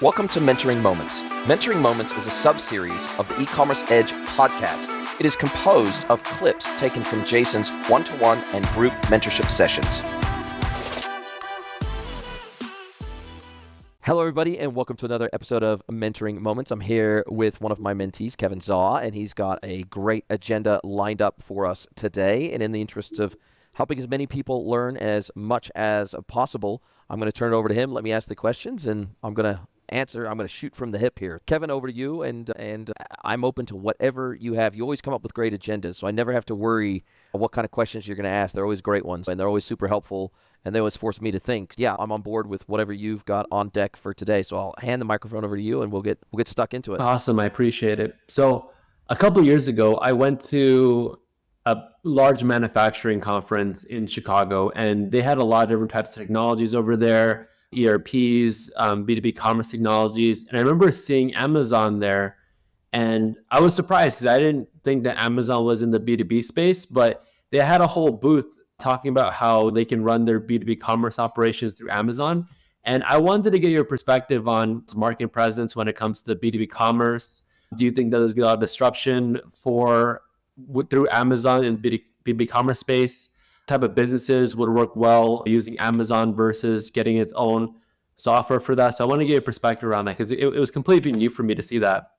Welcome to Mentoring Moments. Mentoring Moments is a sub-series of the eCommerce Edge podcast. It is composed of clips taken from Jason's one-to-one and group mentorship sessions. Hello, everybody, and welcome to another episode of Mentoring Moments. I'm here with one of my mentees, Kevin Zaw, and he's got a great agenda lined up for us today. And in the interest of helping as many people learn as much as possible, I'm going to turn it over to him. Let me ask the questions, and I'm going to answer. I'm going to shoot from the hip here. Kevin, over to you, and I'm open to whatever you have. You always come up with great agendas, so I never have to worry what kind of questions you're going to ask. They're always great ones, and they're always super helpful, and they always force me to think. Yeah, I'm on board with whatever you've got on deck for today, so I'll hand the microphone over to you, and we'll get stuck into it. Awesome. I appreciate it. So a couple of years ago, I went to a large manufacturing conference in Chicago, and they had a lot of different types of technologies over there. ERPs, B2B commerce technologies. And I remember seeing Amazon there, and I was surprised because I didn't think that Amazon was in the B2B space, but they had a whole booth talking about how they can run their B2B commerce operations through Amazon. And I wanted to get your perspective on marketing presence when it comes to B2B commerce. Do you think that there's going to be a lot of disruption through Amazon in B2B commerce space? Type of businesses would work well using Amazon versus getting its own software for that. So I want to get your perspective around that because it was completely new for me to see that.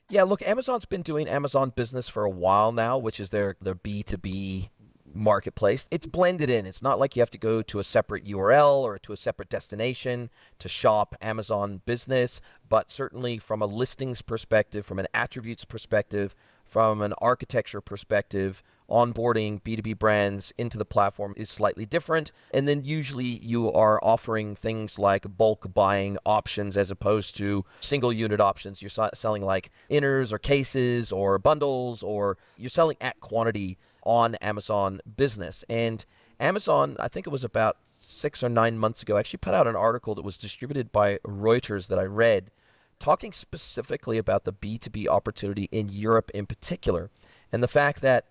Yeah, look, Amazon's been doing Amazon Business for a while now, which is their B2B marketplace. It's blended in. It's not like you have to go to a separate URL or to a separate destination to shop Amazon Business, but certainly from a listings perspective, from an attributes perspective, from an architecture perspective, onboarding B2B brands into the platform is slightly different. And then usually you are offering things like bulk buying options as opposed to single unit options. You're selling like inners or cases or bundles, or you're selling at quantity on Amazon Business. And Amazon, I think it was about 6 or 9 months ago, actually put out an article that was distributed by Reuters that I read, talking specifically about the B2B opportunity in Europe in particular, and the fact that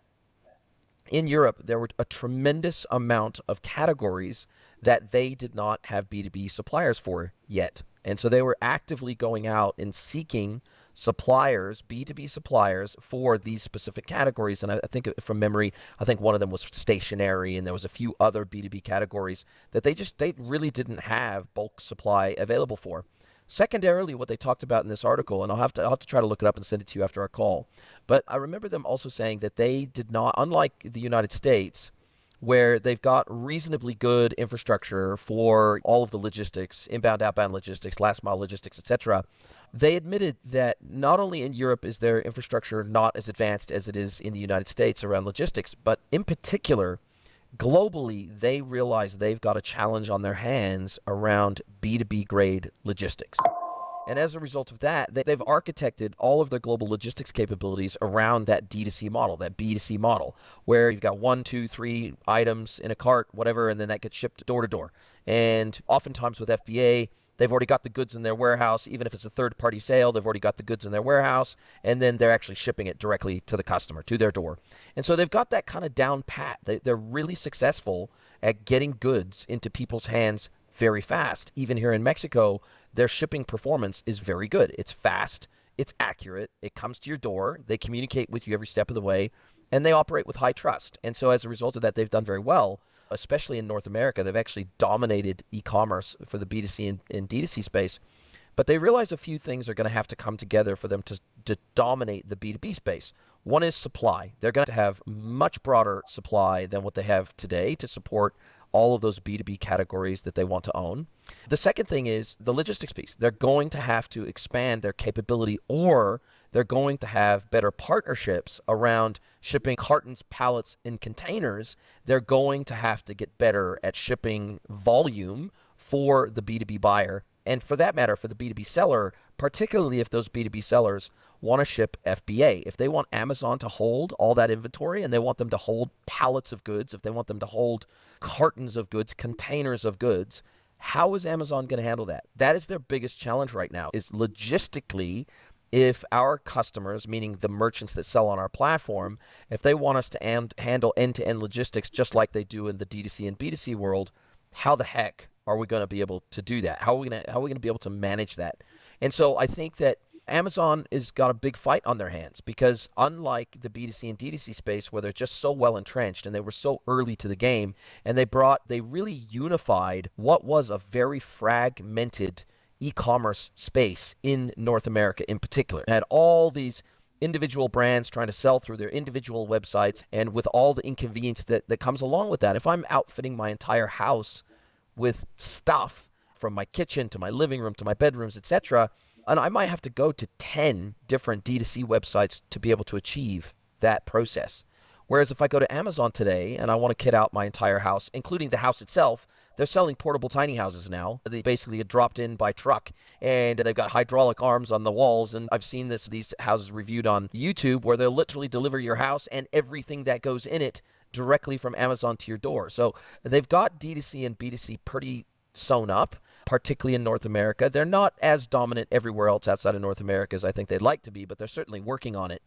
in Europe there were a tremendous amount of categories that they did not have B2B suppliers for yet. And so they were actively going out and seeking suppliers, B2B suppliers for these specific categories. And I think from memory, I think one of them was stationery, and there was a few other B2B categories that they really didn't have bulk supply available for. Secondarily, what they talked about in this article, and I'll have to try to look it up and send it to you after our call, but I remember them also saying that they did not, unlike the United States, where they've got reasonably good infrastructure for all of the logistics, inbound, outbound logistics, last mile logistics, etc. They admitted that not only in Europe is their infrastructure not as advanced as it is in the United States around logistics, but in particular, globally, they realize they've got a challenge on their hands around B2B grade logistics. And as a result of that, they've architected all of their global logistics capabilities around that D2C model, that B2C model, where you've got 1, 2, 3 items in a cart, whatever, and then that gets shipped door to door. And oftentimes with FBA, they've already got the goods in their warehouse. Even if it's a third-party sale, they've already got the goods in their warehouse, and then they're actually shipping it directly to the customer, to their door. And so they've got that kind of down pat. They're really successful at getting goods into people's hands very fast. Even here in Mexico, their shipping performance is very good. It's fast, it's accurate, it comes to your door, they communicate with you every step of the way, and they operate with high trust. And so as a result of that, they've done very well. Especially in North America, they've actually dominated e-commerce for the B2C and D2C space. But they realize a few things are going to have to come together for them to dominate the B2B space. One is supply. They're going to have much broader supply than what they have today to support all of those B2B categories that they want to own. The second thing is the logistics piece. They're going to have to expand their capability, or they're going to have better partnerships around shipping cartons, pallets, and containers. They're going to have to get better at shipping volume for the B2B buyer, and for that matter, for the B2B seller, particularly if those B2B sellers want to ship FBA. If they want Amazon to hold all that inventory and they want them to hold pallets of goods, if they want them to hold cartons of goods, containers of goods, how is Amazon going to handle that? That is their biggest challenge right now, is logistically, if our customers, meaning the merchants that sell on our platform, if they want us to handle end-to-end logistics just like they do in the D2C and B2C world, how the heck are we going to be able to do that? How are we going to be able to manage that? And so I think that Amazon has got a big fight on their hands because unlike the B2C and D2C space where they're just so well entrenched and they were so early to the game and they really unified what was a very fragmented e-commerce space in North America in particular. It had all these individual brands trying to sell through their individual websites and with all the inconvenience that comes along with that. If I'm outfitting my entire house with stuff from my kitchen to my living room to my bedrooms, etc., and I might have to go to 10 different D2C websites to be able to achieve that process. Whereas if I go to Amazon today and I want to kit out my entire house, including the house itself, they're selling portable tiny houses now. They basically get dropped in by truck, and they've got hydraulic arms on the walls. And I've seen these houses reviewed on YouTube where they'll literally deliver your house and everything that goes in it directly from Amazon to your door. So they've got D2C and B2C pretty sewn up, particularly in North America. They're not as dominant everywhere else outside of North America as I think they'd like to be, but they're certainly working on it.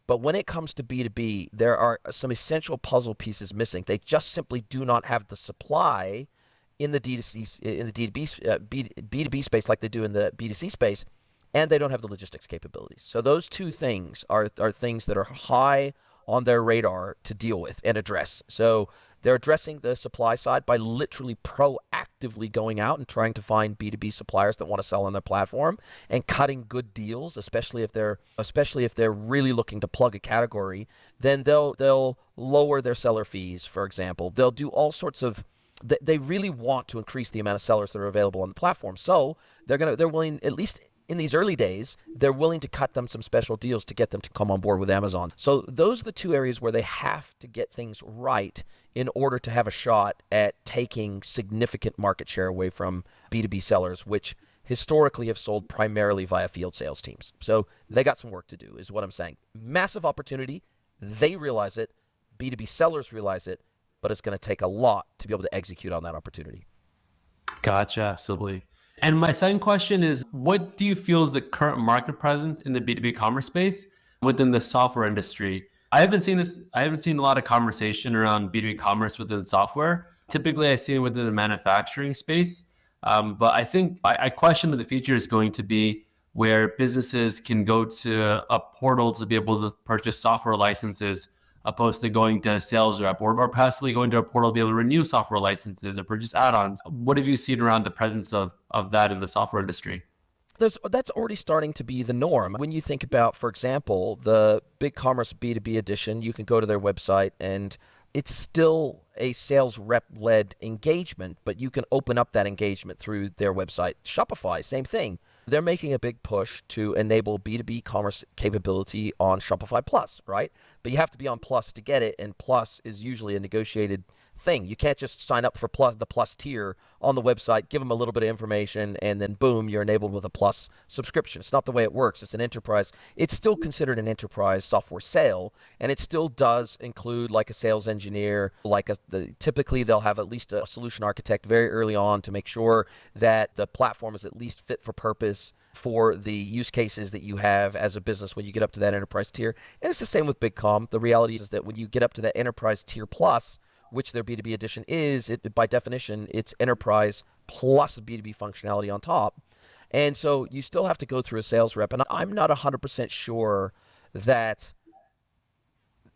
But when it comes to B2B, there are some essential puzzle pieces missing. They just simply do not have the supply in the D2C, in the B2B space like they do in the B2C space, and they don't have the logistics capabilities. So those two things are things that are high on their radar to deal with and address. So they're addressing the supply side by literally proactively going out and trying to find B2B suppliers that want to sell on their platform and cutting good deals, especially if they're really looking to plug a category. Then they'll lower their seller fees, for example. They'll do all sorts of they really want to increase the amount of sellers that are available on the platform. So they're willing, at least in these early days, they're willing to cut them some special deals to get them to come on board with Amazon. So those are the two areas where they have to get things right in order to have a shot at taking significant market share away from B2B sellers, which historically have sold primarily via field sales teams. So they got some work to do, is what I'm saying. Massive opportunity. They realize it. B2B sellers realize it, but it's going to take a lot to be able to execute on that opportunity. Gotcha, absolutely. And my second question is, what do you feel is the current market presence in the B2B commerce space within the software industry? I haven't seen a lot of conversation around B2B commerce within software. Typically, I see it within the manufacturing space. But I think I question that the future is going to be where businesses can go to a portal to be able to purchase software licenses, opposed to going to a sales rep or possibly going to a portal to be able to renew software licenses or purchase add-ons. What have you seen around the presence of that in the software industry? That's already starting to be the norm. When you think about, for example, the BigCommerce B2B edition, you can go to their website and it's still a sales rep-led engagement, but you can open up that engagement through their website. Shopify, same thing. They're making a big push to enable B2B commerce capability on Shopify Plus, right? But you have to be on Plus to get it, and Plus is usually a negotiated thing. You can't just sign up for the Plus tier on the website, give them a little bit of information, and then boom, you're enabled with a Plus subscription. It's not the way it works. It's an enterprise. It's still considered an enterprise software sale, and it still does include like a sales engineer, typically they'll have at least a solution architect very early on to make sure that the platform is at least fit for purpose for the use cases that you have as a business when you get up to that enterprise tier. And it's the same with BigCom. The reality is that when you get up to that enterprise tier plus, which their B2B edition is, by definition, it's enterprise plus B2B functionality on top. And so you still have to go through a sales rep. And I'm not 100% sure that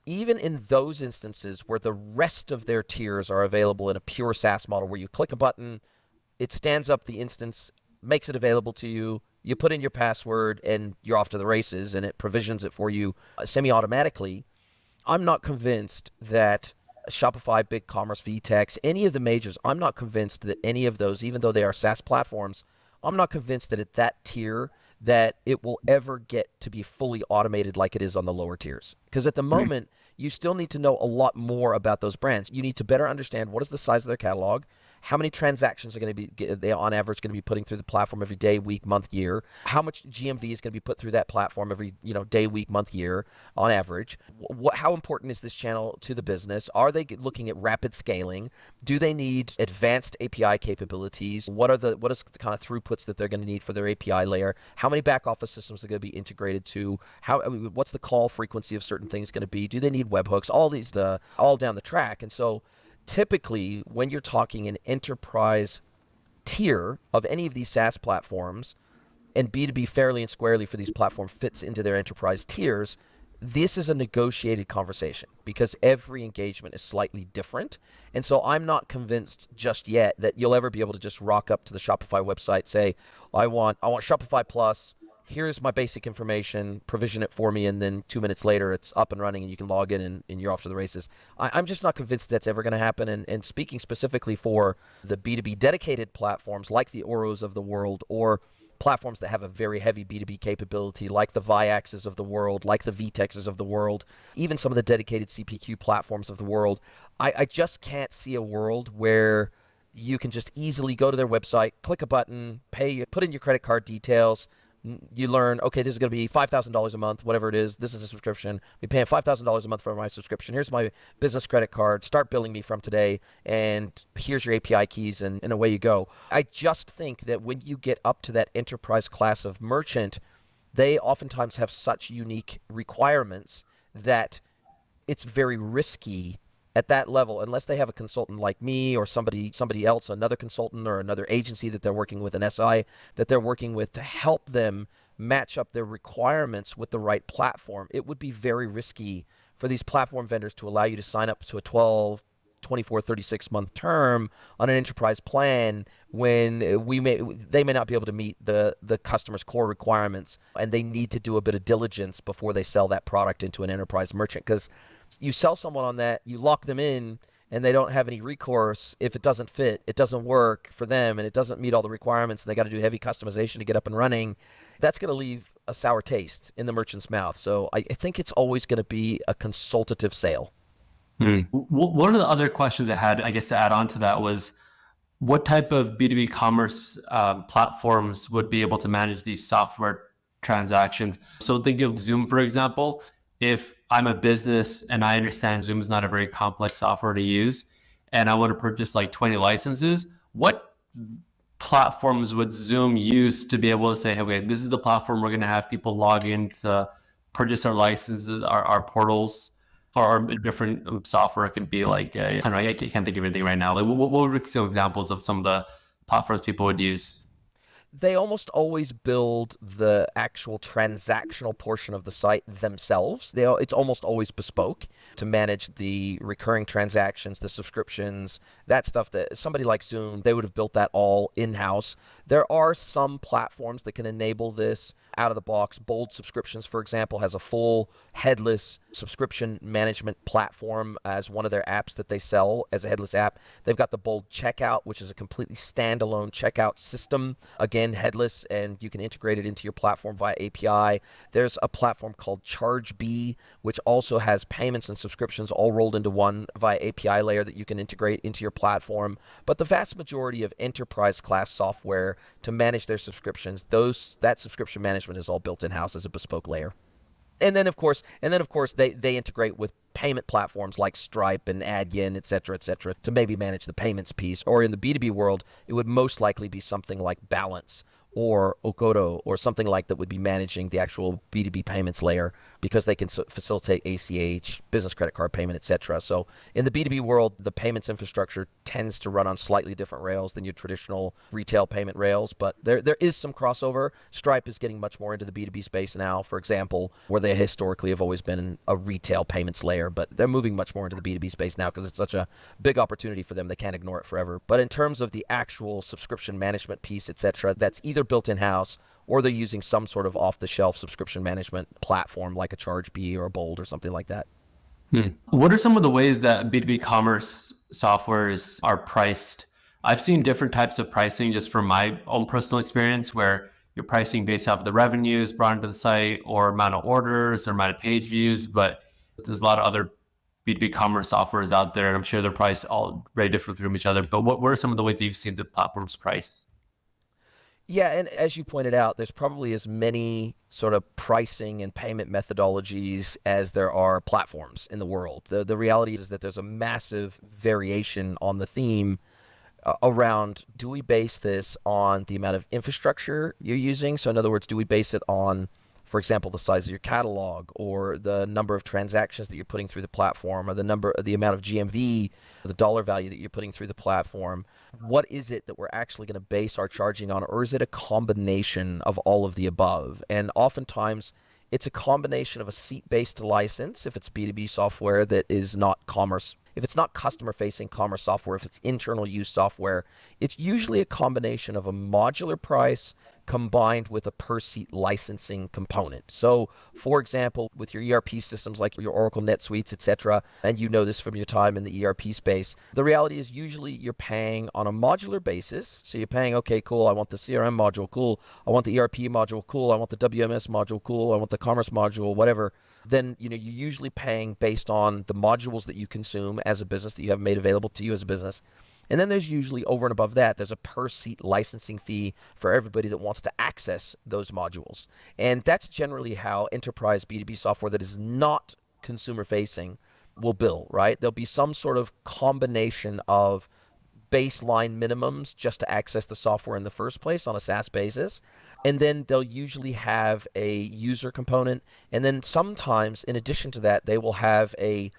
even in those instances where the rest of their tiers are available in a pure SaaS model where you click a button, it stands up the instance, makes it available to you, you put in your password, and you're off to the races, and it provisions it for you semi-automatically. I'm not convinced that Shopify, BigCommerce, VTEX, any of the majors, I'm not convinced that any of those, even though they are SaaS platforms, I'm not convinced that at that tier that it will ever get to be fully automated like it is on the lower tiers. Because at the moment, you still need to know a lot more about those brands. You need to better understand what is the size of their catalog, how many transactions are going to be, they on average, going to be putting through the platform every day, week, month, year, how much GMV is going to be put through that platform every day, week, month, year on average. How important is this channel to the business? Are they looking at rapid scaling? Do they need advanced API capabilities? What is the kind of throughputs that they're going to need for their API layer? How many back office systems are going to be integrated to? What's the call frequency of certain things going to be? Do they need webhooks? All down the track. And so typically, when you're talking an enterprise tier of any of these SaaS platforms, and B2B fairly and squarely for these platforms fits into their enterprise tiers, this is a negotiated conversation because every engagement is slightly different. And so I'm not convinced just yet that you'll ever be able to just rock up to the Shopify website, say, I want Shopify Plus. Here's my basic information, provision it for me, and then 2 minutes later it's up and running and you can log in and you're off to the races. I'm just not convinced that's ever going to happen. And speaking specifically for the B2B dedicated platforms like the Oros of the world, or platforms that have a very heavy B2B capability like the Viaxes of the world, like the Vtexes of the world, even some of the dedicated CPQ platforms of the world, I just can't see a world where you can just easily go to their website, click a button, pay, put in your credit card details. You learn, okay, this is going to be $5,000 a month, whatever it is. This is a subscription. We're paying $5,000 a month for my subscription. Here's my business credit card. Start billing me from today, and here's your API keys, and away you go. I just think that when you get up to that enterprise class of merchant, they oftentimes have such unique requirements that it's very risky at that level, unless they have a consultant like me or somebody else, another consultant or another agency that they're working with, an SI that they're working with to help them match up their requirements with the right platform. It would be very risky for these platform vendors to allow you to sign up to a 12, 24, 36-month term on an enterprise plan when they may not be able to meet the customer's core requirements, and they need to do a bit of diligence before they sell that product into an enterprise merchant. Because you sell someone on that, you lock them in, and they don't have any recourse if it doesn't fit, it doesn't work for them, and it doesn't meet all the requirements, and they got to do heavy customization to get up and running. That's going to leave a sour taste in the merchant's mouth. So I think it's always going to be a consultative sale. One of the other questions I had, I guess, to add on to that was, what type of B2B commerce platforms would be able to manage these software transactions? So think of Zoom, for example. If I'm a business and I understand Zoom is not a very complex software to use, and I want to purchase like 20 licenses, what platforms would Zoom use to be able to say, okay, this is the platform we're going to have people log in to purchase our licenses, our portals, or different software? It can be like, I don't know, I can't think of anything right now. Like, what would be some examples of some of the platforms people would use? They almost always build the actual transactional portion of the site themselves. It's almost always bespoke to manage the recurring transactions, the subscriptions, that stuff. That somebody like Zoom, they would have built that all in-house. There are some platforms that can enable this out of the box. Bold Subscriptions, for example, has a full headless subscription management platform as one of their apps that they sell as a headless app. They've got the Bold Checkout, which is a completely standalone checkout system, again, headless, and you can integrate it into your platform via API. There's a platform called ChargeB, which also has payments and subscriptions all rolled into one via API layer that you can integrate into your platform. But the vast majority of enterprise class software to manage their subscriptions, that subscription management is all built in-house as a bespoke layer. And then of course they integrate with payment platforms like Stripe and Adyen, et cetera, to maybe manage the payments piece. Or in the B2B world, it would most likely be something like Balance or Okoto or something like that would be managing the actual B2B payments layer, because they can facilitate ACH, business credit card payment, etc. So in the B2B world, the payments infrastructure tends to run on slightly different rails than your traditional retail payment rails, but there is some crossover. Stripe is getting much more into the B2B space now, for example, where they historically have always been a retail payments layer, but they're moving much more into the B2B space now because it's such a big opportunity for them. They can't ignore it forever. But in terms of the actual subscription management piece, etc., that's either built in-house or they're using some sort of off-the-shelf subscription management platform like a ChargeB or a Bold or something like that. What are some of the ways that B2B commerce softwares are priced? I've seen different types of pricing just from my own personal experience, where you're pricing based off of the revenues brought into the site or amount of orders or amount of page views, but there's a lot of other B2B commerce softwares out there, and I'm sure they're priced all very different from each other. But what are some of the ways that you've seen the platforms priced? Yeah, and as you pointed out, there's probably as many sort of pricing and payment methodologies as there are platforms in the world. The reality is that there's a massive variation on the theme around, do we base this on the amount of infrastructure you're using? So in other words, do we base it on For example, the size of your catalog, or the number of transactions that you're putting through the platform, or the amount of GMV, the dollar value that you're putting through the platform. What is it that we're actually going to base our charging on, or is it a combination of all of the above? And oftentimes it's a combination of a seat-based license if it's B2B software that is not commerce. If it's not customer-facing commerce software, if it's internal use software, it's usually a combination of a modular price combined with a per-seat licensing component. So, for example, with your ERP systems like your Oracle NetSuites, etc., and you know this from your time in the ERP space, the reality is usually you're paying on a modular basis. So you're paying, okay, cool, I want the CRM module, cool, I want the ERP module, cool, I want the WMS module, cool, I want the commerce module, whatever. Then you're usually paying based on the modules that you consume as a business, that you have made available to you as a business. And then there's usually, over and above that, there's a per seat licensing fee for everybody that wants to access those modules. And that's generally how enterprise B2B software that is not consumer facing will bill, right? There'll be some sort of combination of baseline minimums just to access the software in the first place on a SaaS basis. And then they'll usually have a user component. And then sometimes, in addition to that, they will have a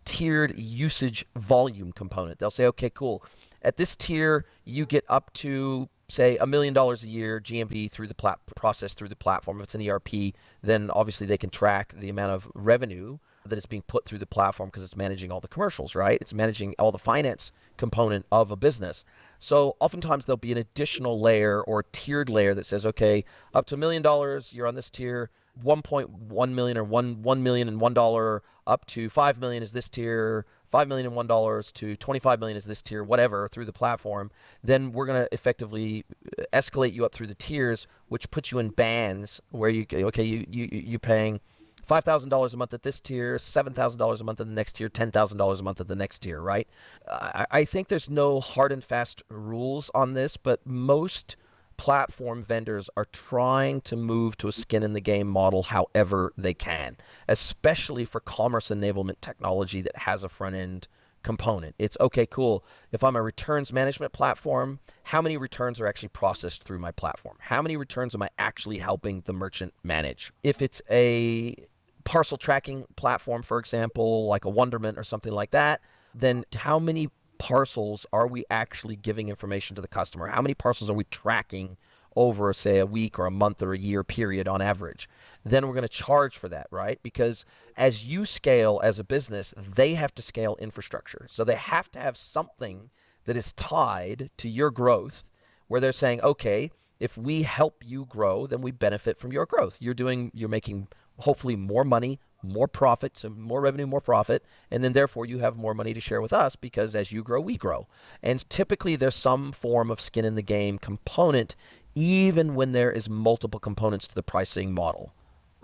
tiered usage volume component. They'll say, okay, cool. At this tier, you get up to, say, $1 million a year GMV through the process through the platform. If it's an ERP, then obviously they can track the amount of revenue that is being put through the platform because it's managing all the commercials, right? It's managing all the finance component of a business. So oftentimes there'll be an additional layer or tiered layer that says, okay, up to $1 million, you're on this tier. 1.1 million or $1 million and $1 up to 5 million is this tier, $5 million and $1 to 25 million is this tier, whatever, through the platform. Then we're going to effectively escalate you up through the tiers, which puts you in bands where you're paying $5,000 a month at this tier, $7,000 a month at the next tier, $10,000 a month at the next tier, right? I think there's no hard and fast rules on this, but most platform vendors are trying to move to a skin in the game model however they can, especially for commerce enablement technology that has a front end component. It's okay, cool. If I'm a returns management platform, how many returns are actually processed through my platform? How many returns am I actually helping the merchant manage? If it's a parcel tracking platform, for example, like a Wonderment or something like that, then how many parcels are we actually giving information to the customer? How many parcels are we tracking over, say, a week or a month or a year period on average? Then we're going to charge for that, right? Because as you scale as a business, they have to scale infrastructure. So they have to have something that is tied to your growth where they're saying, okay, if we help you grow, then we benefit from your growth. You're making hopefully more money, more profit, so more revenue, more profit, and then therefore you have more money to share with us because as you grow, we grow. And typically there's some form of skin in the game component, even when there is multiple components to the pricing model.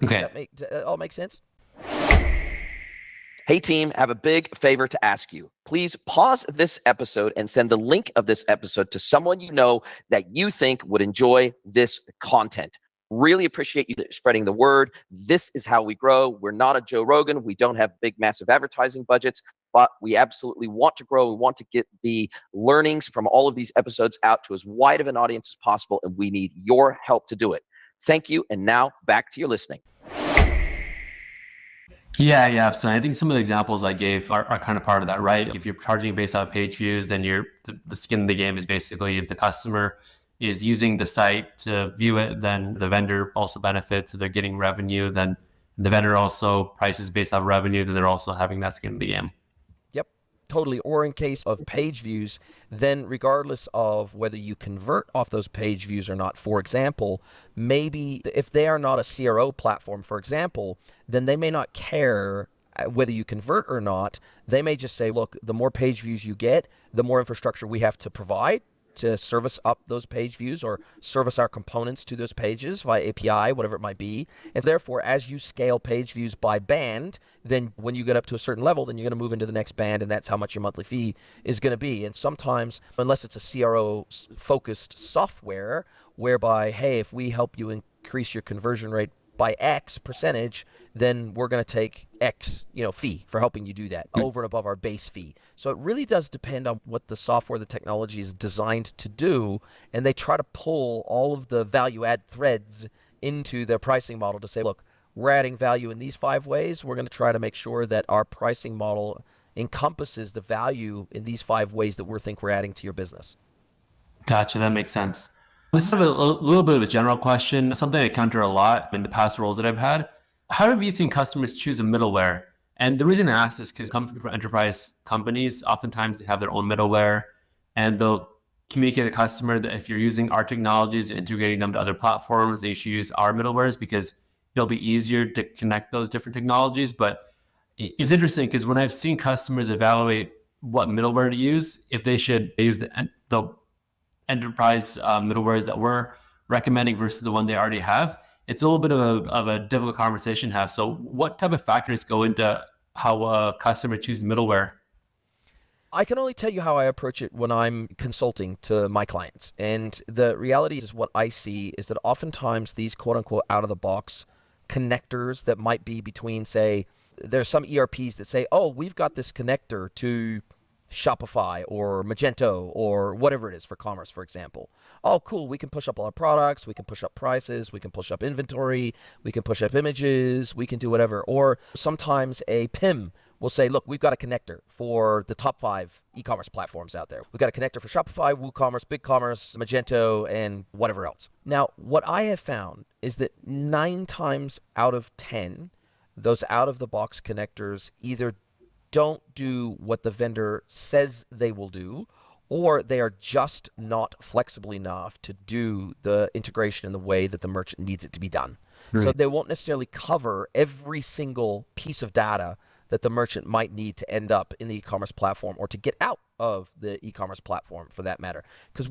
Okay. Does that all make sense? Hey team, I have a big favor to ask you. Please pause this episode and send the link of this episode to someone you know that you think would enjoy this content. Really appreciate you spreading the word. This is how we grow. We're not a Joe Rogan. We don't have big, massive advertising budgets, but we absolutely want to grow. We want to get the learnings from all of these episodes out to as wide of an audience as possible, and we need your help to do it. Thank you. And now back to your listening. Yeah. So I think some of the examples I gave are kind of part of that, right? If you're charging based on page views, then the skin in the game is basically if the customer is using the site to view it, then the vendor also benefits. So they're getting revenue. Then the vendor also prices based on revenue. Then they're also having that skin in the game. Yep, totally. Or in case of page views, then regardless of whether you convert off those page views or not, for example, maybe if they are not a CRO platform, for example, then they may not care whether you convert or not. They may just say, look, the more page views you get, the more infrastructure we have to provide to service up those page views or service our components to those pages via API, whatever it might be. And therefore, as you scale page views by band, then when you get up to a certain level, then you're going to move into the next band, and that's how much your monthly fee is going to be. And sometimes, unless it's a CRO-focused software, whereby, hey, if we help you increase your conversion rate by X percentage, then we're going to take X, fee for helping you do that over and above our base fee. So it really does depend on what the software, the technology is designed to do, and they try to pull all of the value add threads into their pricing model to say, look, we're adding value in these 5 ways. We're going to try to make sure that our pricing model encompasses the value in these 5 ways that we think we're adding to your business. Gotcha. That makes sense. This is a little bit of a general question, something I encounter a lot in the past roles that I've had. How have you seen customers choose a middleware? And the reason I ask this is because coming from enterprise companies, oftentimes they have their own middleware, and they'll communicate to the customer that if you're using our technologies, integrating them to other platforms, they should use our middlewares because it'll be easier to connect those different technologies. But it's interesting because when I've seen customers evaluate what middleware to use, if they should use the enterprise middlewares that we're recommending versus the one they already have, it's a little bit of a difficult conversation to have. So what type of factors go into how a customer chooses middleware? I can only tell you how I approach it when I'm consulting to my clients. And the reality is what I see is that oftentimes these quote unquote out of the box connectors that might be between, say, there's some ERPs that say, oh, we've got this connector to Shopify or Magento or whatever it is for commerce, for example. Oh, cool. We can push up all our products. We can push up prices. We can push up inventory. We can push up images. We can do whatever. Or sometimes a PIM will say, look, we've got a connector for the top 5 e-commerce platforms out there. We've got a connector for Shopify, WooCommerce, BigCommerce, Magento, and whatever else. Now, what I have found is that 9 times out of 10, those out-of-the-box connectors either don't do what the vendor says they will do, or they are just not flexible enough to do the integration in the way that the merchant needs it to be done. Right. So they won't necessarily cover every single piece of data that the merchant might need to end up in the e-commerce platform or to get out of the e-commerce platform for that matter. Because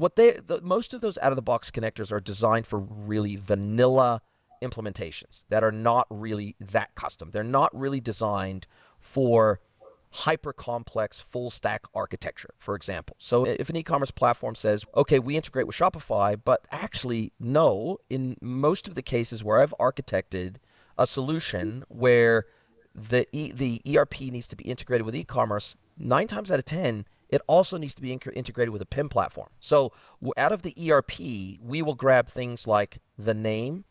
most of those out-of-the-box connectors are designed for really vanilla implementations that are not really that custom. They're not really designed for hyper complex full stack architecture, for example. So if an e-commerce platform says, okay, we integrate with Shopify, but actually no, in most of the cases where I've architected a solution where the ERP needs to be integrated with e-commerce, 9 times out of 10, it also needs to be integrated with a PIM platform. So out of the ERP, we will grab things like the name,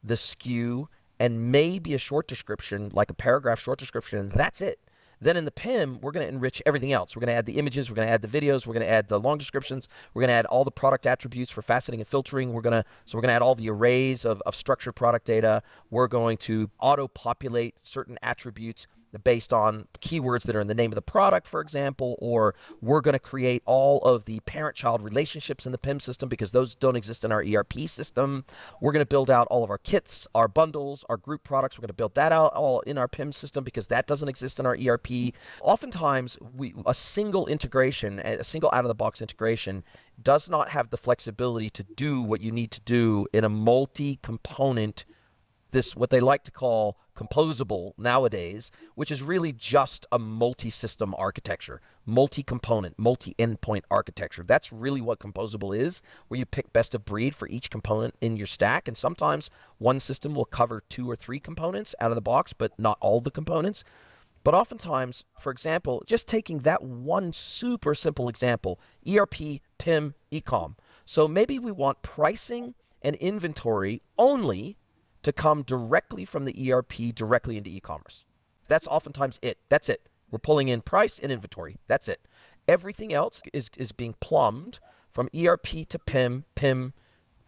the SKU, and maybe a short description, like a paragraph short description, and that's it. Then in the PIM, we're going to enrich everything else. We're going to add the images, we're going to add the videos, we're going to add the long descriptions, we're going to add all the product attributes for faceting and filtering. We're going to add all the arrays of structured product data. We're going to auto-populate certain attributes based on keywords that are in the name of the product, for example, or we're going to create all of the parent-child relationships in the PIM system because those don't exist in our ERP system. We're going to build out all of our kits, our bundles, our group products. We're going to build that out all in our PIM system because that doesn't exist in our ERP. Oftentimes, a single integration, a single out-of-the-box integration does not have the flexibility to do what you need to do in a multi-component, this what they like to call composable nowadays, which is really just a multi-system architecture, multi-component, multi-endpoint architecture. That's really what composable is, where you pick best of breed for each component in your stack. And sometimes one system will cover 2 or 3 components out of the box, but not all the components. But oftentimes, for example, just taking that one super simple example, ERP, PIM, eCom. So maybe we want pricing and inventory only to come directly from the ERP directly into e-commerce. That's oftentimes it. That's it. We're pulling in price and inventory. That's it. Everything else is being plumbed from ERP to PIM, PIM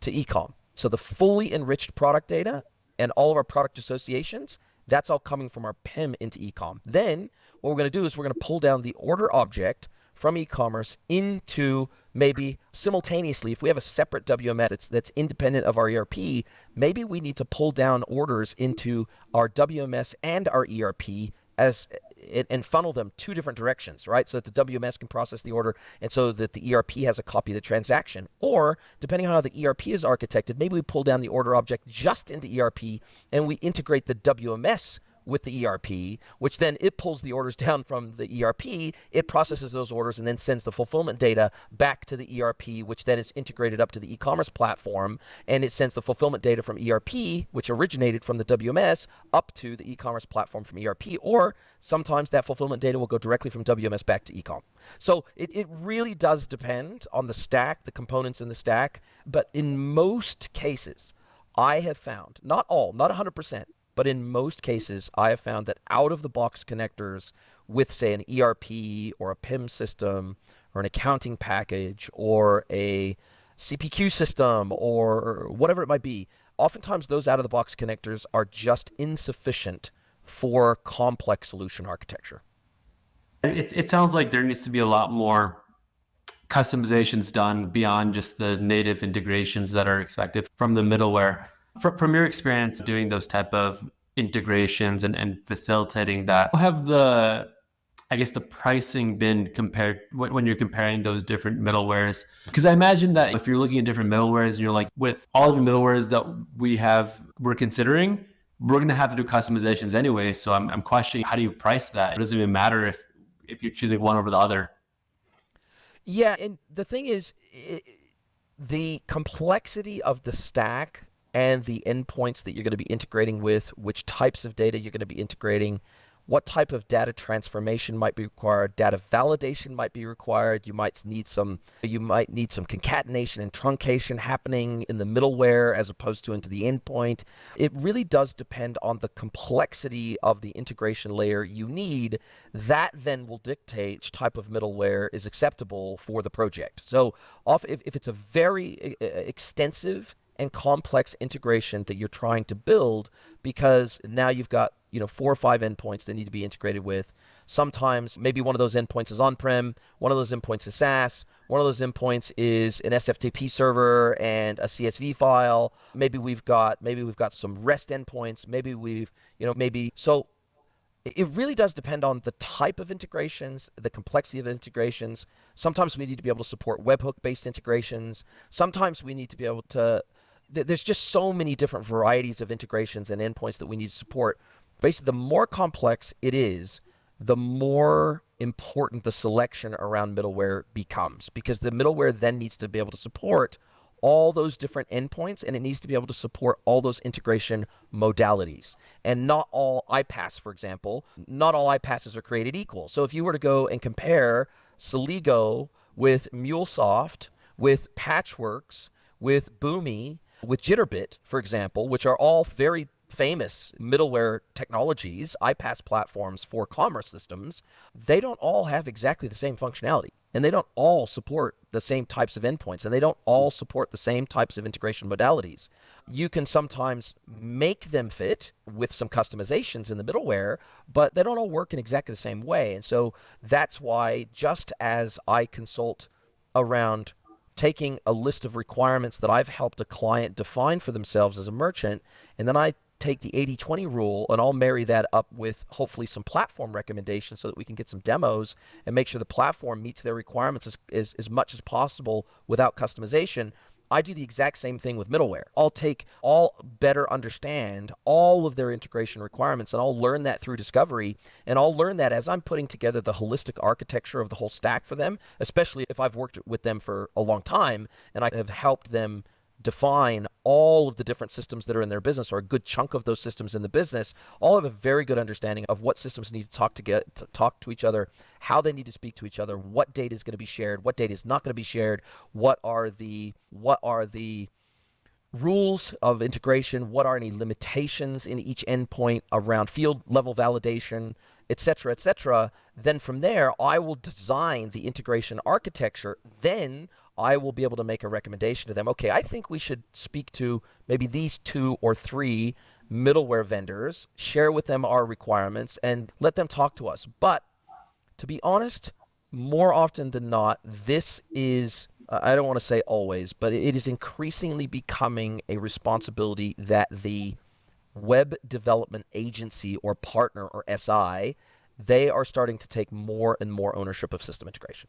to e-com. So the fully enriched product data and all of our product associations, that's all coming from our PIM into e-com. Then what we're going to do is we're going to pull down the order object from e-commerce into maybe simultaneously, if we have a separate WMS that's independent of our ERP, maybe we need to pull down orders into our WMS and our ERP and funnel them 2 different directions, right? So that the WMS can process the order and so that the ERP has a copy of the transaction. Or depending on how the ERP is architected, maybe we pull down the order object just into ERP and we integrate the WMS with the ERP, which then it pulls the orders down from the ERP, it processes those orders and then sends the fulfillment data back to the ERP, which then is integrated up to the e-commerce platform, and it sends the fulfillment data from ERP, which originated from the WMS, up to the e-commerce platform from ERP, or sometimes that fulfillment data will go directly from WMS back to e-com. So it really does depend on the stack, the components in the stack, but in most cases, I have found, not all, not 100%, but in most cases, I have found that out of the box connectors with, say, an ERP or a PIM system or an accounting package or a CPQ system or whatever it might be, oftentimes those out of the box connectors are just insufficient for complex solution architecture. It sounds like there needs to be a lot more customizations done beyond just the native integrations that are expected from the middleware. From your experience doing those type of integrations and facilitating that, how have I guess the pricing been compared when you're comparing those different middlewares? Because I imagine that if you're looking at different middlewares and you're like, with all the middlewares that we're considering, we're going to have to do customizations anyway. So I'm questioning, how do you price that? It doesn't even matter if you're choosing one over the other. Yeah, and the thing is, the complexity of the stack and the endpoints that you're going to be integrating with, which types of data you're going to be integrating, what type of data transformation might be required, data validation might be required. You might need some concatenation and truncation happening in the middleware as opposed to into the endpoint. It really does depend on the complexity of the integration layer you need. That then will dictate which type of middleware is acceptable for the project. So if it's a very extensive and complex integration that you're trying to build, because now you've got 4 or 5 endpoints that need to be integrated with. Sometimes maybe one of those endpoints is on-prem, one of those endpoints is SaaS, one of those endpoints is an SFTP server and a CSV file. Maybe we've got some REST endpoints. So it really does depend on the type of integrations, the complexity of the integrations. Sometimes we need to be able to support webhook-based integrations. Sometimes we need to be able to. There's just so many different varieties of integrations and endpoints that we need to support. Basically, the more complex it is, the more important the selection around middleware becomes, because the middleware then needs to be able to support all those different endpoints, and it needs to be able to support all those integration modalities. And not all iPaaS, for example, not all iPaaSes are created equal. So if you were to go and compare Celigo with MuleSoft, with Patchworks, with Boomi, with Jitterbit, for example, which are all very famous middleware technologies, iPaaS platforms for commerce systems, they don't all have exactly the same functionality. And they don't all support the same types of endpoints, and they don't all support the same types of integration modalities. You can sometimes make them fit with some customizations in the middleware, but they don't all work in exactly the same way. And so that's why, just as I consult around taking a list of requirements that I've helped a client define for themselves as a merchant, and then I take the 80-20 rule and I'll marry that up with hopefully some platform recommendations so that we can get some demos and make sure the platform meets their requirements as much as possible without customization. I do the exact same thing with middleware. I'll better understand all of their integration requirements, and I'll learn that through discovery, and I'll learn that as I'm putting together the holistic architecture of the whole stack for them, especially if I've worked with them for a long time and I have helped them define all of the different systems that are in their business, or a good chunk of those systems in the business. All have a very good understanding of what systems need to talk to each other, how they need to speak to each other, what data is going to be shared, what data is not going to be shared, what are the rules of integration, what are any limitations in each endpoint around field level validation, etc., etc. Then from there, I will design the integration architecture. Then I will be able to make a recommendation to them. Okay, I think we should speak to maybe these 2 or 3 middleware vendors, share with them our requirements, and let them talk to us. But to be honest, more often than not, this is, I don't want to say always, but it is increasingly becoming a responsibility that the web development agency or partner or SI, they are starting to take more and more ownership of system integration.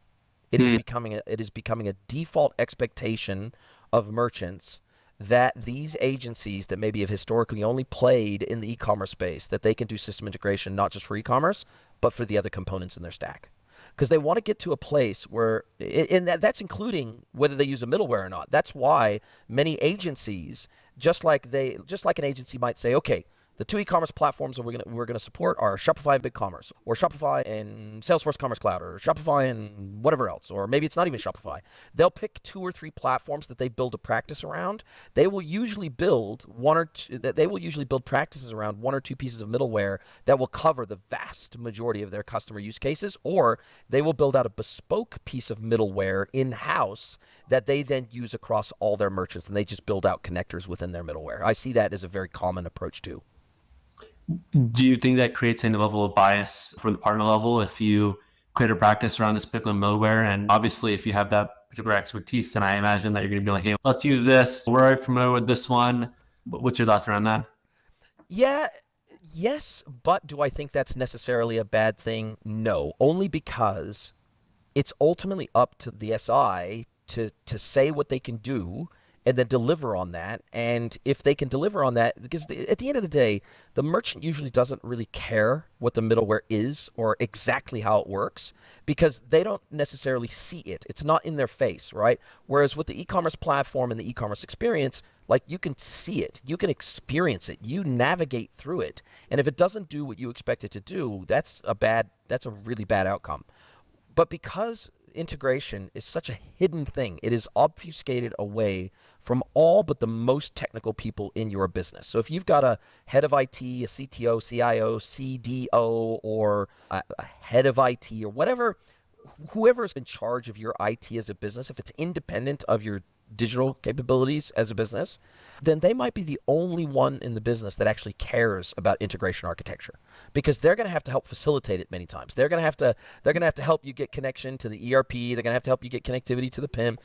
It is becoming a default expectation of merchants that these agencies that maybe have historically only played in the e-commerce space, that they can do system integration not just for e-commerce, but for the other components in their stack. Because they want to get to a place where, and that's including whether they use a middleware or not. That's why many agencies, just like an agency might say, okay, The two e-commerce platforms that we're gonna support are Shopify and BigCommerce, or Shopify and Salesforce Commerce Cloud, or Shopify and whatever else, or maybe it's not even Shopify. They'll pick 2 or 3 platforms that they build a practice around. They will usually build practices around 1 or 2 pieces of middleware that will cover the vast majority of their customer use cases, or they will build out a bespoke piece of middleware in-house that they then use across all their merchants, and they just build out connectors within their middleware. I see that as a very common approach too. Do you think that creates any level of bias from the partner level if you create a practice around this particular middleware? And obviously, if you have that particular expertise, then I imagine that you're going to be like, hey, let's use this. We're already familiar with this one. What's your thoughts around that? Yeah, yes, but do I think that's necessarily a bad thing? No, only because it's ultimately up to the SI to say what they can do and then deliver on that. And if they can deliver on that, because at the end of the day, the merchant usually doesn't really care what the middleware is or exactly how it works, because they don't necessarily see it. It's not in their face, right? Whereas with the e-commerce platform and the e-commerce experience, like, you can see it, you can experience it, you navigate through it. And if it doesn't do what you expect it to do, that's a really bad outcome. But because integration is such a hidden thing, it is obfuscated away from all but the most technical people in your business. So if you've got a head of IT, a CTO, CIO, CDO, or a head of IT, or whatever, whoever is in charge of your IT as a business, if it's independent of your digital capabilities as a business, then they might be the only one in the business that actually cares about integration architecture, because they're going to have to help facilitate it many times. They're going to have to help you get connection to the ERP. They're going to have to help you get connectivity to the PIM.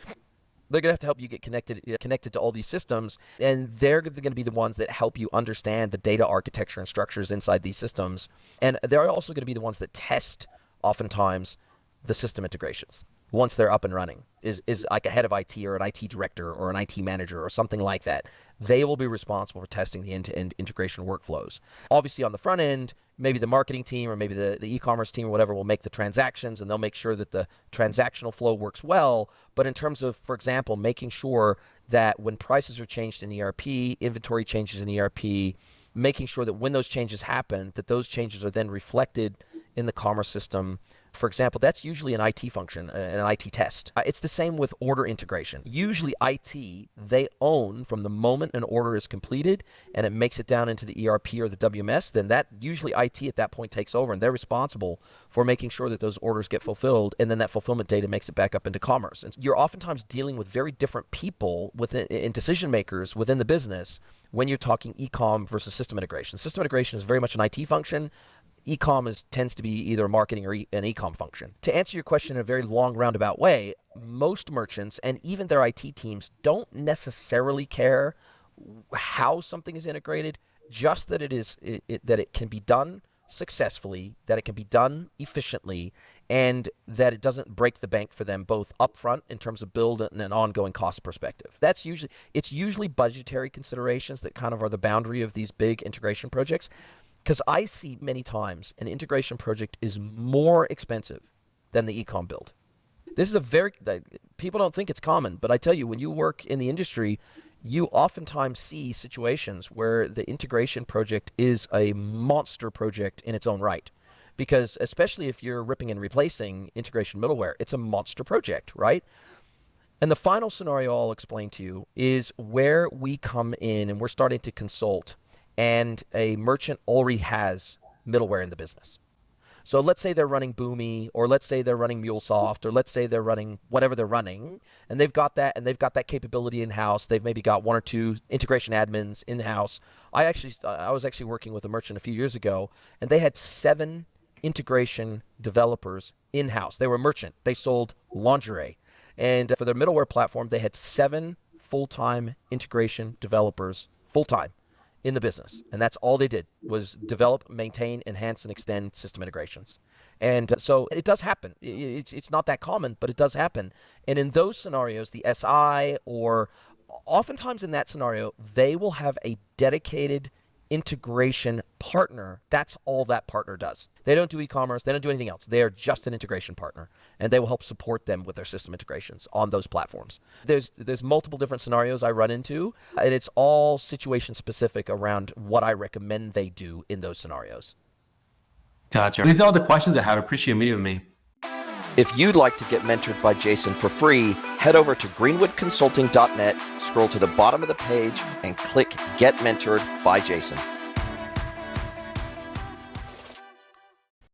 They're going to have to help you get connected to all these systems, and they're going to be the ones that help you understand the data architecture and structures inside these systems. And they're also going to be the ones that test, oftentimes, the system integrations once they're up and running. Is like a head of IT or an IT director or an IT manager or something like that. They will be responsible for testing the end-to-end integration workflows. Obviously, on the front end, maybe the marketing team or maybe the e-commerce team or whatever will make the transactions, and they'll make sure that the transactional flow works well. But in terms of, for example, making sure that when prices are changed in ERP, inventory changes in ERP, making sure that when those changes happen, that those changes are then reflected in the commerce system. For example, that's usually an IT function, an IT test. It's the same with order integration. Usually IT, they own from the moment an order is completed and it makes it down into the ERP or the WMS, then that usually IT at that point takes over, and they're responsible for making sure that those orders get fulfilled, and then that fulfillment data makes it back up into commerce. And you're oftentimes dealing with very different people in decision makers within the business when you're talking e-com versus system integration. System integration is very much an IT function. E-com tends to be either a marketing or an e-com function. To answer your question in a very long roundabout way, most merchants and even their IT teams don't necessarily care how something is integrated, just that that it can be done successfully, that it can be done efficiently, and that it doesn't break the bank for them both upfront in terms of build and an ongoing cost perspective. It's usually budgetary considerations that kind of are the boundary of these big integration projects. Because I see many times an integration project is more expensive than the e-com build. This is people don't think it's common, but I tell you, when you work in the industry, you oftentimes see situations where the integration project is a monster project in its own right. Because especially if you're ripping and replacing integration middleware, it's a monster project, right? And the final scenario I'll explain to you is where we come in and we're starting to consult, and a merchant already has middleware in the business. So let's say they're running Boomi, or let's say they're running MuleSoft, or let's say they're running whatever they're running, and they've got that capability in-house. They've maybe got 1 or 2 integration admins in-house. I was actually working with a merchant a few years ago, and they had 7 integration developers in-house. They were a merchant. They sold lingerie. And for their middleware platform, they had 7 full-time integration developers, full-time, in the business. And that's all they did, was develop, maintain, enhance, and extend system integrations. And so it does happen. It's not that common, but it does happen. And in those scenarios, the SI, or oftentimes in that scenario, they will have a dedicated integration partner. That's all that partner does. They don't do e-commerce. They don't do anything else. They are just an integration partner, and they will help support them with their system integrations on those platforms. There's multiple different scenarios I run into, and it's all situation specific around what I recommend they do in those scenarios. Gotcha. These are all the questions I have. Appreciate you meeting with me. If you'd like to get mentored by Jason for free, head over to greenwoodconsulting.net, scroll to the bottom of the page, and click Get Mentored by Jason.